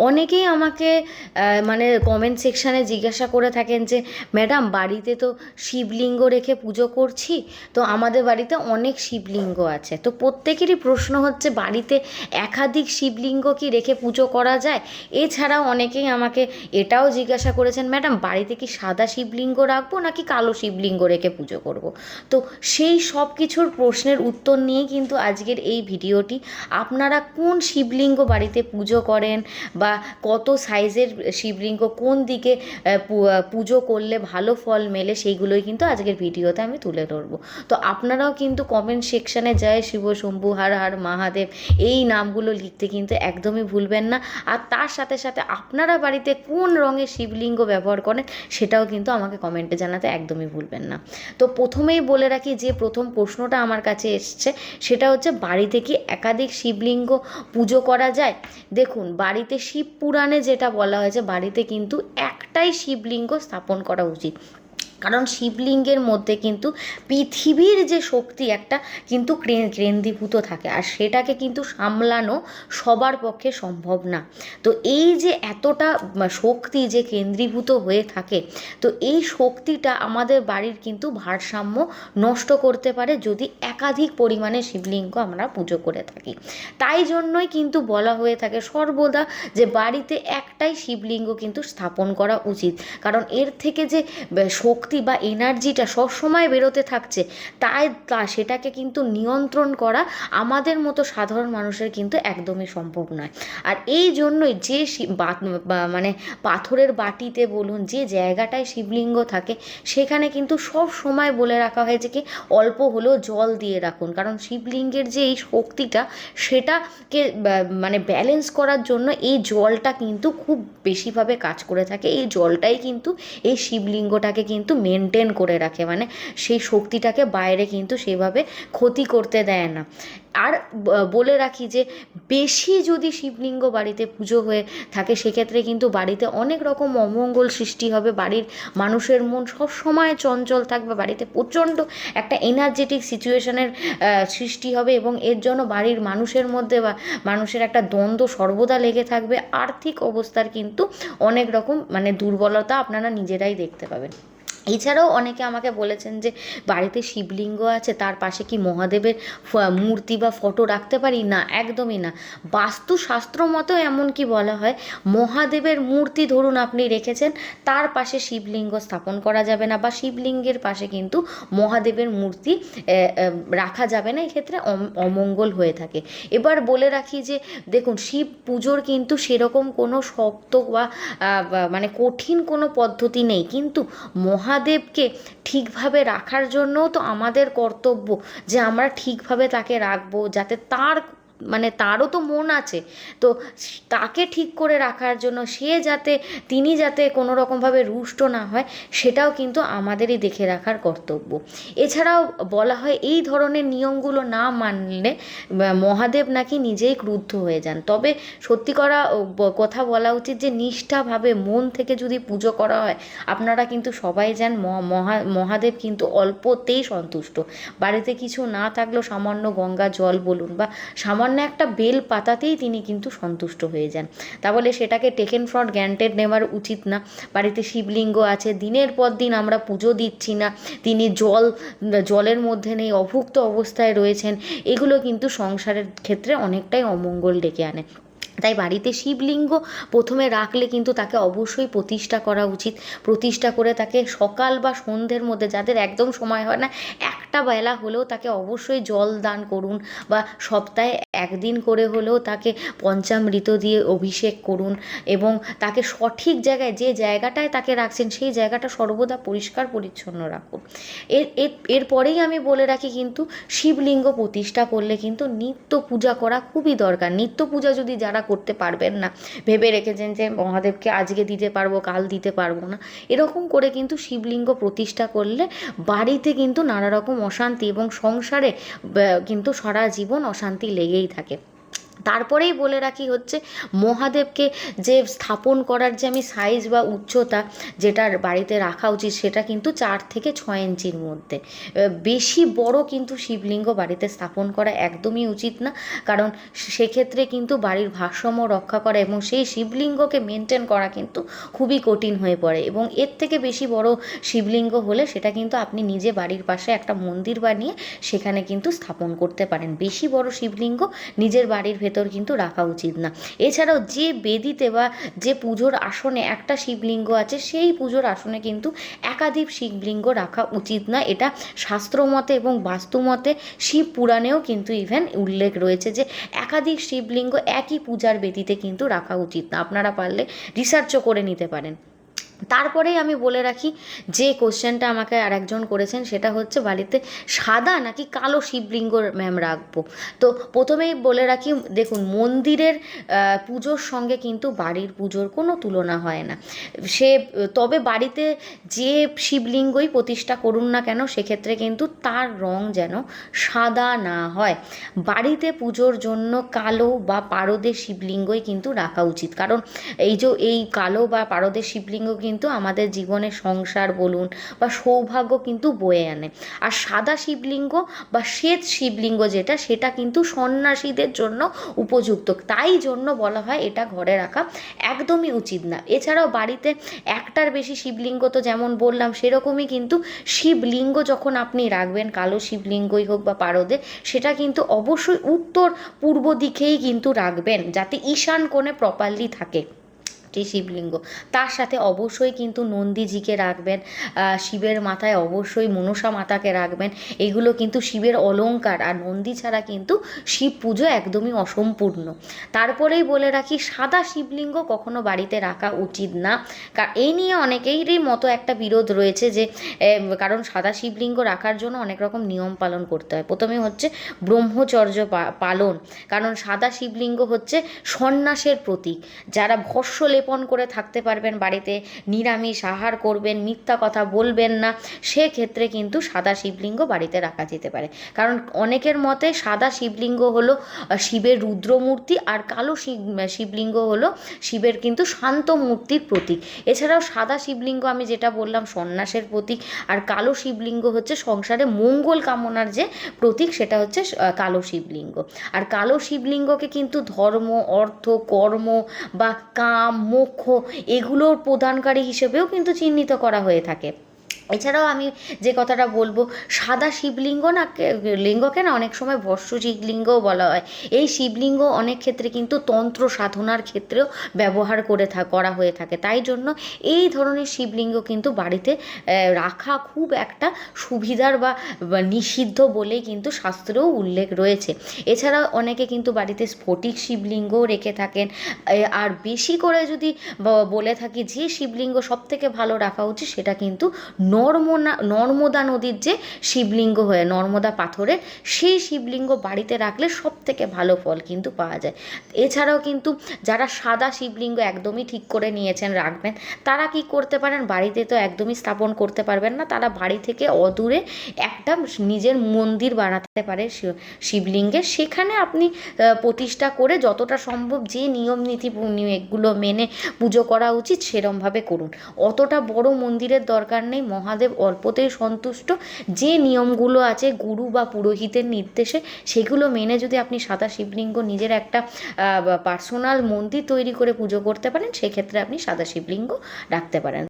অনেকেই আমাকে মানে কমেন্ট সেকশানে জিজ্ঞাসা করে থাকেন যে ম্যাডাম বাড়িতে তো শিবলিঙ্গ রেখে পুজো করছি, তো আমাদের বাড়িতে অনেক শিবলিঙ্গ আছে, তো প্রত্যেকেরই প্রশ্ন হচ্ছে বাড়িতে একাধিক শিবলিঙ্গ কি রেখে পুজো করা যায়। এছাড়াও অনেকেই আমাকে এটাও জিজ্ঞাসা করেছেন ম্যাডাম বাড়িতে কি সাদা শিবলিঙ্গ রাখবো নাকি কালো শিবলিঙ্গ রেখে পুজো করব। তো সেই সব কিছুর প্রশ্নের উত্তর নিয়েই কিন্তু আজকের এই ভিডিওটি। আপনারা কোন শিবলিঙ্গ বাড়িতে পুজো করেন বা কত সাইজের শিবলিঙ্গ কোন দিকে পুজো করলে ভালো ফল মেলে, সেইগুলোই কিন্তু আজকের ভিডিওতে আমি তুলে ধরবো। তো আপনারাও কিন্তু কমেন্ট সেকশানে জয় শিব শম্ভু হর হর মহাদেব এই নামগুলো লিখতে কিন্তু একদমই ভুলবেন না। আর তার সাথে সাথে আপনারা বাড়িতে কোন রঙের শিবলিঙ্গ ব্যবহার করেন সেটাও কিন্তু আমাকে কমেন্টে জানাতে একদমই ভুলবেন না। তো প্রথমেই বলে রাখি যে প্রথম প্রশ্নটা আমার কাছে এসছে সেটা হচ্ছে বাড়িতে কি একাধিক শিবলিঙ্গ পুজো করা যায়। দেখুন, বাড়িতে শিব পুরাণে যেটা বলা হয়েছে বাড়িতে কিন্তু একটাই শিবলিঙ্গ স্থাপন করা উচিত, কারণ শিবলিঙ্গের মধ্যে কিন্তু পৃথিবীর যে শক্তি একটা কিন্তু কেন্দ্রীভূত থাকে, আর সেটাকে কিন্তু সামলানো সবার পক্ষে সম্ভব না। তো এই যে এতটা শক্তি যে কেন্দ্রীভূত হয়ে থাকে, তো এই শক্তিটা আমাদের বাড়ির কিন্তু ভারসাম্য নষ্ট করতে পারে যদি একাধিক পরিমাণে শিবলিঙ্গ আমরা পুজো করে থাকি। তাই জন্যই কিন্তু বলা হয়ে থাকে সর্বদা যে বাড়িতে একটাই শিবলিঙ্গ কিন্তু স্থাপন করা উচিত, কারণ এর থেকে যে শক্তি বা এনার্জিটা সবসময় বেরোতে থাকছে, সেটাকে কিন্তু নিয়ন্ত্রণ করা আমাদের মতো সাধারণ মানুষের কিন্তু একদমই সম্ভব নয়। আর এই জন্যই যে মানে পাথরের বাটিতে বলুন যে জায়গাটায় শিবলিঙ্গ থাকে সেখানে কিন্তু সব সময় বলে রাখা হয়েছে কি অল্প হলেও জল দিয়ে রাখুন, কারণ শিবলিঙ্গের যে এই শক্তিটা সেটাকে মানে ব্যালেন্স করার জন্য এই জলটা কিন্তু খুব বেশিভাবে কাজ করে থাকে। এই জলটাই কিন্তু এই শিবলিঙ্গটাকে কিন্তু মেনটেন করে রাখে, মানে সেই শক্তিটাকে বাইরে কিন্তু সেভাবে ক্ষতি করতে দেয় না। আর বলে রাখি যে বেশি যদি শিবলিঙ্গ বাড়িতে পুজো হয়ে থাকে সেক্ষেত্রে কিন্তু বাড়িতে অনেক রকম অমঙ্গল সৃষ্টি হবে, বাড়ির মানুষের মন সব সময় চঞ্চল থাকবে, বাড়িতে প্রচণ্ড একটা এনার্জেটিক সিচুয়েশনের সৃষ্টি হবে এবং এর জন্য বাড়ির মানুষের মধ্যে বা মানুষের একটা দ্বন্দ্ব সর্বদা লেগে থাকবে। আর্থিক অবস্থার কিন্তু অনেক রকম মানে দুর্বলতা আপনারা নিজেরাই দেখতে পাবেন। এছাড়াও অনেকে আমাকে বলেছেন যে বাড়িতে শিবলিঙ্গ আছে তার পাশে কি মহাদেবের মূর্তি বা ফটো রাখতে পারি। না, একদমই না। বাস্তুশাস্ত্র মতো এমনকি বলা হয় মহাদেবের মূর্তি ধরুন আপনি রেখেছেন, তার পাশে শিবলিঙ্গ স্থাপন করা যাবে না বা শিবলিঙ্গের পাশে কিন্তু মহাদেবের মূর্তি রাখা যাবে না, এক্ষেত্রে অমঙ্গল হয়ে থাকে। এবার বলে রাখি যে দেখুন, শিব পুজোর কিন্তু সেরকম কোনো শক্ত বা মানে কঠিন কোনো পদ্ধতি নেই, কিন্তু মহাদেবকে ঠিকভাবে রাখার জন্যও তো আমাদের কর্তব্য যে আমরা ঠিকভাবে তাকে রাখবো, যাতে মানে তারও তো মন আছে, তো তাকে ঠিক করে রাখার জন্য তিনি যাতে কোনো রকমভাবে রুষ্ট না হয় সেটাও কিন্তু আমাদেরই দেখে রাখার কর্তব্য। এছাড়াও বলা হয় এই ধরনের নিয়মগুলো না মানলে মহাদেব নাকি নিজেই ক্রুদ্ধ হয়ে যান। তবে সত্যি কথা বলা উচিত যে নিষ্ঠাভাবে মন থেকে যদি পুজো করা হয়, আপনারা কিন্তু সবাই যান মহাদেব কিন্তু অল্পতেই সন্তুষ্ট। বাড়িতে কিছু না থাকলেও সামান্য গঙ্গা জল বলুন বা সামান্য একটা বেল পাতাতেই তিনি কিন্তু সন্তুষ্ট হয়ে যান। তাহলে সেটাকে টেকেন ফর গ্রান্টেড নেওয়ার উচিত না। বাড়িতে শিবলিঙ্গ আছে, দিনের পর দিন আমরা পুজো দিচ্ছি না, তিনি জলের মধ্যে নেই, অভুক্ত অবস্থায় রয়েছেন, এগুলো কিন্তু সংসারের ক্ষেত্রে অনেকটাই অমঙ্গল ডেকে আনে। তাই বাড়িতে শিবলিঙ্গ প্রথমে রাখলে কিন্তু তাকে অবশ্যই প্রতিষ্ঠা করা উচিত। প্রতিষ্ঠা করে তাকে সকাল বা সন্ধ্যের মধ্যে, যাদের একদম সময় হয় না, একটা বেলা হলেও তাকে অবশ্যই জল দান করুন বা সপ্তাহে একদিন করে হলেও তাকে পঞ্চামৃত দিয়ে অভিষেক করুন এবং তাকে সঠিক জায়গায়, যে জায়গাটায় তাকে রাখছেন সেই জায়গাটা সর্বদা পরিষ্কার পরিচ্ছন্ন রাখুন। এরপরেই আমি বলে রাখি কিন্তু শিবলিঙ্গ প্রতিষ্ঠা করলে কিন্তু নিত্য পূজা করা খুবই দরকার। নিত্য পূজা যদি যারা করতে পারবেন না, ভেবে রেখেছেন যে মহাদেবকে আজকে দিতে পারবো কাল দিতে পারবো না, এরকম করে কিন্তু শিবলিঙ্গ প্রতিষ্ঠা করলে বাড়িতে কিন্তু নানা রকম অশান্তি এবং সংসারে কিন্তু সারা জীবন অশান্তি লেগেই থাকে। তারপরেই বলে রাখি হচ্ছে মহাদেবকে যে স্থাপন করার যে আমি সাইজ বা উচ্চতা যেটার বাড়িতে রাখা উচিত সেটা কিন্তু 4 থেকে 6 ইঞ্চির মধ্যে। বেশি বড় কিন্তু শিবলিঙ্গ বাড়িতে স্থাপন করা একদমই উচিত না, কারণ সেক্ষেত্রে কিন্তু বাড়ির ভারসাম্য রক্ষা করা এবং সেই শিবলিঙ্গকে মেনটেন করা কিন্তু খুবই কঠিন হয়ে পড়ে। এবং এর থেকে বেশি বড় শিবলিঙ্গ হলে সেটা কিন্তু আপনি নিজে বাড়ির পাশে একটা মন্দির বানিয়ে সেখানে কিন্তু স্থাপন করতে পারেন। বেশি বড় শিবলিঙ্গ নিজের বাড়ির ভেতর কিন্তু রাখা উচিত না। এছাড়াও যে বেদিতে বা যে পুজোর আসনে একটা শিবলিঙ্গ আছে সেই পুজোর আসনে কিন্তু একাধিক শিবলিঙ্গ রাখা উচিত না। এটা শাস্ত্রমতে এবং বাস্তুমতে শিব পুরাণেও কিন্তু ইভেন উল্লেখ রয়েছে যে একাধিক শিবলিঙ্গ একই পূজার বেদিতে কিন্তু রাখা উচিত না। আপনারা পারলে রিসার্চও করে নিতে পারেন। তারপরেই আমি বলে রাখি যে কোশ্চেনটা আমাকে আরেকজন করেছেন, সেটা হচ্ছে বাড়িতে সাদা নাকি কালো শিবলিঙ্গ ম্যাম রাখবো। তো প্রথমেই বলে রাখি, দেখুন মন্দিরের পুজোর সঙ্গে কিন্তু বাড়ির পুজোর কোনো তুলনা হয় না। সে তবে বাড়িতে যে শিবলিঙ্গই প্রতিষ্ঠা করুন না কেন সেক্ষেত্রে কিন্তু তার রং যেন সাদা না হয়। বাড়িতে পুজোর জন্য কালো বা পারদের শিবলিঙ্গই কিন্তু রাখা উচিত, কারণ এই কালো বা পারদের শিবলিঙ্গ কিন্তু আমাদের জীবনে সংসার বলুন বা সৌভাগ্য কিন্তু বয়ে আনে। আর সাদা শিবলিঙ্গ বা শ্বেত শিবলিঙ্গ সেটা কিন্তু সন্ন্যাসীদের জন্য উপযুক্ত, তাই জন্য বলা হয় এটা ঘরে রাখা একদমই উচিত না। এছাড়াও বাড়িতে একটার বেশি শিবলিঙ্গ তো যেমন বললাম সেরকমই কিন্তু শিবলিঙ্গ যখন আপনি রাখবেন, কালো শিবলিঙ্গই হোক বা পারদে, সেটা কিন্তু অবশ্যই উত্তর পূর্ব দিকেই কিন্তু রাখবেন, যাতে ঈশান কোণে প্রপারলি থাকে শিবলিঙ্গ। তার সাথে অবশ্যই কিন্তু নন্দীজিকে রাখবেন, শিবের মাথায় অবশ্যই মনসা মাতাকে রাখবেন। এগুলো কিন্তু শিবের অলংকার, আর নন্দী ছাড়া কিন্তু শিব পুজো একদমই অসম্পূর্ণ। তারপরেই বলে রাখি সাদা শিবলিঙ্গ কখনো বাড়িতে রাখা উচিত না। এই নিয়ে অনেকেরই মতো একটা বিরোধ রয়েছে যে কারণ সাদা শিবলিঙ্গ রাখার জন্য অনেক রকম নিয়ম পালন করতে হয়। প্রথমে হচ্ছে ব্রহ্মচর্য পালন, কারণ সাদা শিবলিঙ্গ হচ্ছে সন্ন্যাসের প্রতীক। যারা ভস্য লেপন করে থাকতে পারবেন বাড়িতে, নিরামিষ আহার করবেন, মিথ্যা কথা বলবেন না, সেক্ষেত্রে কিন্তু সাদা শিবলিঙ্গ বাড়িতে রাখা যেতে পারে। কারণ অনেকের মতে সাদা শিবলিঙ্গ হলো শিবের রুদ্রমূর্তি, আর কালো শিবলিঙ্গ হলো শিবের কিন্তু শান্ত মূর্তির প্রতীক। এছাড়াও সাদা শিবলিঙ্গ আমি যেটা বললাম সন্ন্যাসের প্রতীক, আর কালো শিবলিঙ্গ হচ্ছে সংসারে মঙ্গল কামনার যে প্রতীক, সেটা হচ্ছে কালো শিবলিঙ্গ। আর কালো শিবলিঙ্গকে কিন্তু ধর্ম, অর্থ, কর্ম বা কাম, মোক্ষ এগুলোর প্রদানকারী হিসেবেও কিন্তু চিহ্নিত করা হয়ে থাকে। এছাড়াও আমি যে কথাটা বলবো, সাদা লিঙ্গকে না অনেক সময় ভস্য শিবলিঙ্গও বলা হয়। এই শিবলিঙ্গ অনেক ক্ষেত্রে কিন্তু তন্ত্র সাধনার ক্ষেত্রেও ব্যবহার করা হয়ে থাকে। তাই জন্য এই ধরনের শিবলিঙ্গ কিন্তু বাড়িতে রাখা খুব একটা সুবিধার বা নিষিদ্ধ বলেই কিন্তু শাস্ত্রেও উল্লেখ রয়েছে। এছাড়াও অনেকে কিন্তু বাড়িতে স্ফটিক শিবলিঙ্গও রেখে থাকেন। আর বেশি করে যদি বলে থাকি যে শিবলিঙ্গ সবথেকে ভালো রাখা উচিত, সেটা কিন্তু নর্মদা নদীর যে শিবলিঙ্গ হয়ে নর্মদা পাথরের, সেই শিবলিঙ্গ বাড়িতে রাখলে সব থেকে ভালো ফল কিন্তু পাওয়া যায়। এছাড়াও কিন্তু যারা সাদা শিবলিঙ্গ একদমই ঠিক করে নিয়েছেন রাখবেন, তারা কি করতে পারেন, বাড়িতে তো একদমই স্থাপন করতে পারবেন না, তারা বাড়ি থেকে অদূরে একটা নিজের মন্দির বানাতে পারে শিবলিঙ্গের। সেখানে আপনি প্রতিষ্ঠা করে যতটা সম্ভব যে নিয়ম নীতি এগুলো মেনে পুজো করা উচিত সেরমভাবে করুন। অতটা বড় মন্দিরের দরকার নেই, মহাদেব অল্পতেই সন্তুষ্ট। যে নিয়মগুলো আছে গুরু বা পুরোহিতের নির্দেশে, সেগুলো মেনে যদি আপনি সাদা শিবলিঙ্গ নিজের একটা পার্সোনাল মন্দির তৈরি করে পুজো করতে পারেন, সেক্ষেত্রে আপনি সাদা শিবলিঙ্গ রাখতে পারেন।